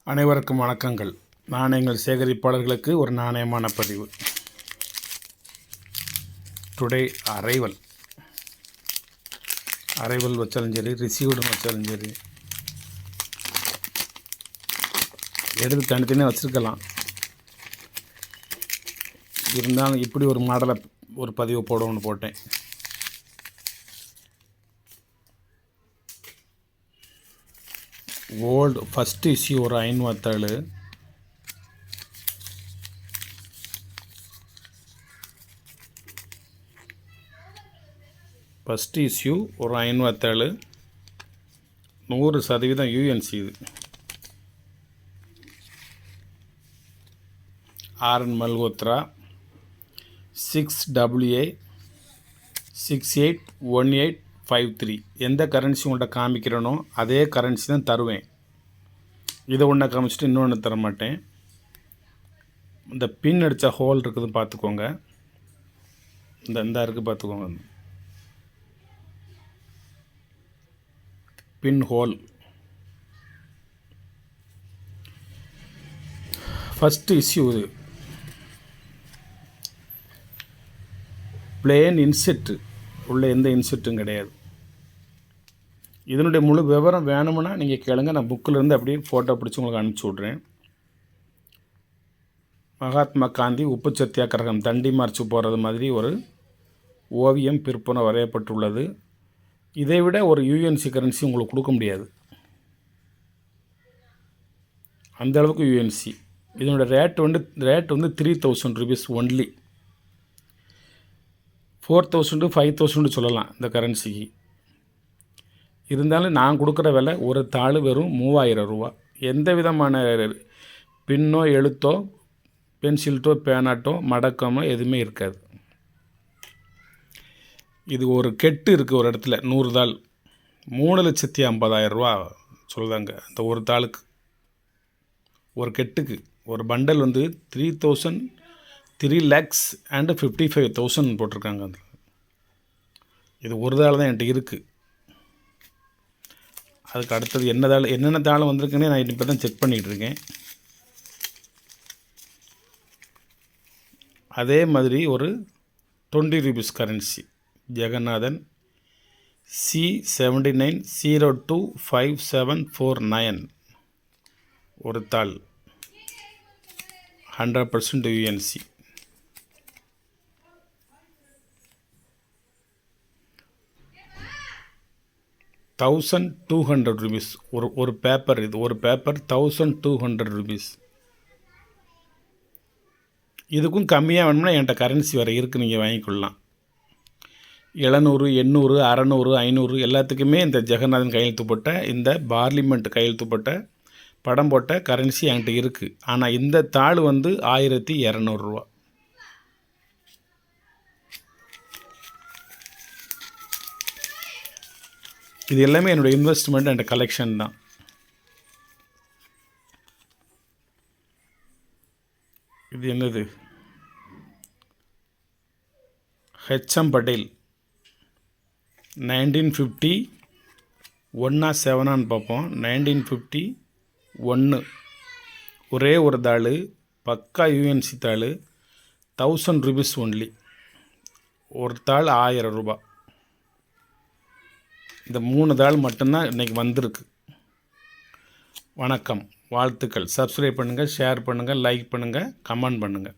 அனைவருக்கும் வணக்கங்கள். நாணயங்கள் சேகரிப்பாளர்களுக்கு ஒரு நாணயமான பதிவு. டுடே அரைவல் வச்சாலும் சரி, ரிசீவ்டுன்னு வச்சாலும் சரி, எடுத்து தனித்தனியாக வச்சுருக்கலாம். இருந்தாலும் இப்படி ஒரு மாடலை ஒரு பதிவு போடணும்னு போட்டேன். ஓல்டு ஃபஸ்ட் இஷ்யூ ஒரு 500 ஃபஸ்ட் இஷ்யூ ஒரு 507 100% யூஎன்சி. இது ஆர்என் மல்ஹோத்ரா 6WA 681853. எந்த கரன்சி உங்கள்கிட்ட காமிக்கிறனோ அதே கரன்சி தான் தருவேன். இதை ஒன்றை காமிச்சிட்டு இன்னொன்று தர மாட்டேன். இந்த பின் அடித்த ஹோல் இருக்குதுன்னு பார்த்துக்கோங்க. இந்த இருக்குது பார்த்துக்கோங்க. பின் ஹோல் ஃபஸ்ட்டு இஷ்யூ. இது பிளேன் இன்செட்டு, உள்ள எந்த இன்செட்டும் கிடையாது. இதனுடைய முழு விவரம் வேணும்னா நீங்கள் கேளுங்க. நான் புக்கிலேருந்து அப்படியே ஃபோட்டோ பிடிச்சி உங்களுக்கு அனுப்பிச்சி விட்றேன். மகாத்மா காந்தி உப்பு சத்தியாகிரகம் தண்டி மார்ச் போகிறது மாதிரி ஒரு ஓவியம் பிற்பனை வரையப்பட்டுள்ளது. இதை விட ஒரு யூஎன்சி கரன்சி உங்களுக்கு கொடுக்க முடியாது, அந்த அளவுக்கு யூஎன்சி. இதனோட ரேட் வந்து 3000 rupees ஒன்லி. 4000 to 5000 சொல்லலாம் இந்த கரன்சிக்கு. இருந்தாலும் நான் கொடுக்குற விலை ஒரு தாள் வெறும் 3000 ரூபா. எந்த விதமான பின்னோ எழுத்தோ பென்சில்ட்டோ பேனாட்டோ மடக்கமோ எதுவுமே இருக்காது. இது ஒரு கெட்டு இருக்குது ஒரு இடத்துல 100 தாள் 3,50,000 ரூபா சொல்லுதாங்க. அந்த ஒரு தாளுக்கு, ஒரு கெட்டுக்கு. ஒரு பண்டல் வந்து 3,55,000 போட்டிருக்காங்க. அந்த இது ஒரு தாள் தான் என்கிட்ட இருக்குது. அதுக்கு அடுத்தது என்னென்ன தாள் வந்திருக்குன்னே நான் இப்போ தான் செக் பண்ணிகிட்ருக்கேன். அதே மாதிரி ஒரு 20 rupees கரன்சி ஜெகநாதன் C79025749 ஒரு தாள் 100% யூஎன்சி. ₹1,200 ஒரு பேப்பர். இது ஒரு பேப்பர் ₹1,200. இதுக்கும் கம்மியாக வேணும்னா என்கிட்ட கரன்சி வேறு இருக்குது, நீங்கள் வாங்கிக்கொள்ளலாம். 700 800 600 500 எல்லாத்துக்குமே இந்த ஜெகநாதன் கையெழுத்து போட்ட, இந்த பார்லிமெண்ட் கையெழுத்து போட்ட, படம் போட்ட கரன்சி என்கிட்ட இருக்குது. ஆனால் இந்த தாள் வந்து 1200 ரூபா. இது எல்லாமே என்னோடய இன்வெஸ்ட்மெண்ட் அண்ட் கலெக்ஷன் தான். இது என்னது? ஹெச்எம் பட்டேல் 1950 107 பார்ப்போம். 1951 ஒரே ஒரு தாள், பக்கா யூஎன்சி தாள், 1000 rupees ஒன்லி. ஒரு தாள் 1000 ரூபா. இந்த 3 தாள் மட்டும்தான் இன்றைக்கி வந்திருக்கு. வணக்கம், வாழ்த்துக்கள். சப்ஸ்கிரைப் பண்ணுங்கள், ஷேர் பண்ணுங்கள், லைக் பண்ணுங்கள், கமெண்ட் பண்ணுங்கள்.